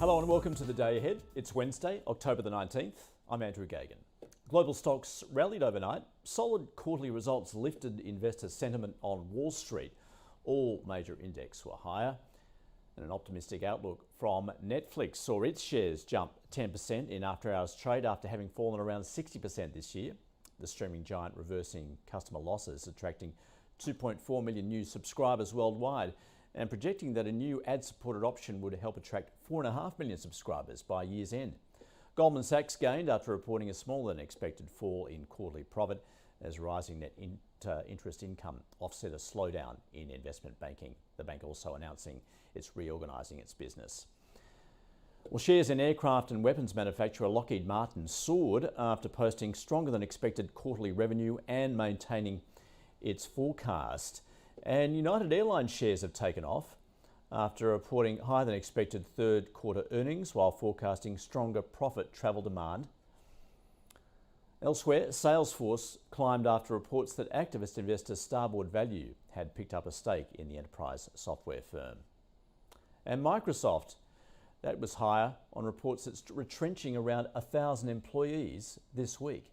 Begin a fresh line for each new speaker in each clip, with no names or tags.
Hello and welcome to the day ahead. It's Wednesday, October the 19th. I'm Andrew Gagan. Global stocks rallied overnight. Solid quarterly results lifted investor sentiment on Wall Street. All major indexes were higher. And an optimistic outlook from Netflix saw its shares jump 10% in after-hours trade after having fallen around 60% this year. The streaming giant reversing customer losses, attracting 2.4 million new subscribers worldwide, and projecting that a new ad-supported option would help attract 4.5 million subscribers by year's end. Goldman Sachs gained after reporting a smaller than expected fall in quarterly profit as rising net interest income offset a slowdown in investment banking. The bank also announcing it's reorganising its business. Well, shares in aircraft and weapons manufacturer Lockheed Martin soared after posting stronger than expected quarterly revenue and maintaining its forecast. And United Airlines shares have taken off after reporting higher than expected third quarter earnings while forecasting stronger profit travel demand. Elsewhere, Salesforce climbed after reports that activist investor Starboard Value had picked up a stake in the enterprise software firm. And Microsoft, that was higher on reports it's retrenching around 1,000 employees this week.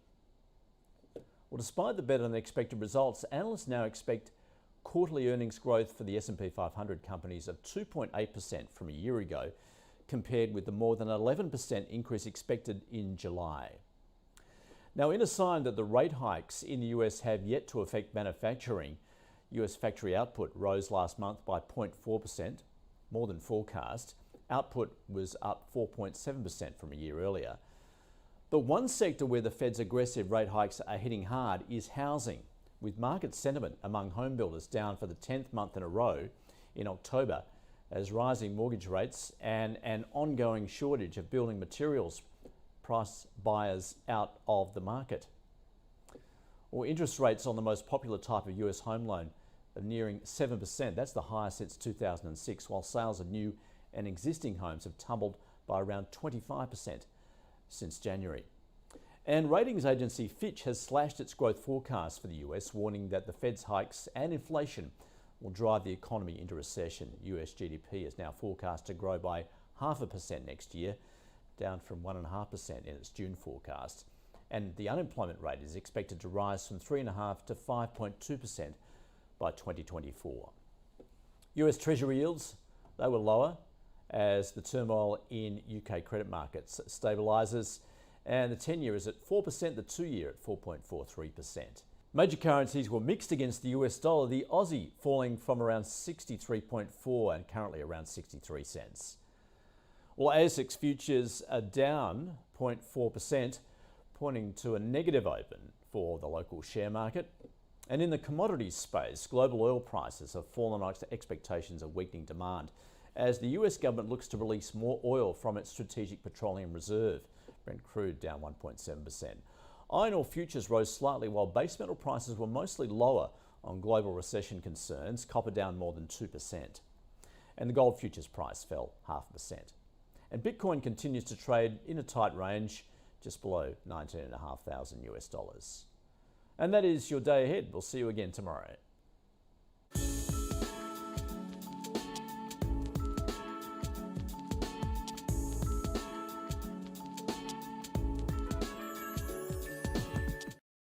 Well, despite the better than expected results, analysts now expect quarterly earnings growth for the S&P 500 companies of 2.8% from a year ago, compared with the more than 11% increase expected in July. Now, in a sign that the rate hikes in the US have yet to affect manufacturing, US factory output rose last month by 0.4%, more than forecast. Output was up 4.7% from a year earlier. But one sector where the Fed's aggressive rate hikes are hitting hard is housing, with market sentiment among home builders down for the 10th month in a row in October as rising mortgage rates and an ongoing shortage of building materials price buyers out of the market. Or interest rates on the most popular type of US home loan are nearing 7%. That's the highest since 2006, while sales of new and existing homes have tumbled by around 25% since January. And ratings agency Fitch has slashed its growth forecast for the US, warning that the Fed's hikes and inflation will drive the economy into recession. US GDP is now forecast to grow by 0.5% next year, down from 1.5% in its June forecast. And the unemployment rate is expected to rise from 3.5% to 5.2% by 2024. US Treasury yields, they were lower as the turmoil in UK credit markets stabilises, and the 10-year is at 4%, the 2-year at 4.43%. Major currencies were mixed against the US dollar, the Aussie falling from around 63.4 and currently around 63 cents. Well, ASX futures are down 0.4%, pointing to a negative open for the local share market. And in the commodities space, global oil prices have fallen after expectations of weakening demand as the US government looks to release more oil from its strategic petroleum reserve. Brent crude down 1.7%. Iron ore futures rose slightly while base metal prices were mostly lower on global recession concerns, copper down more than 2%. And the gold futures price fell 0.5%. And Bitcoin continues to trade in a tight range, just below $19,500 US. And that is your day ahead. We'll see you again tomorrow.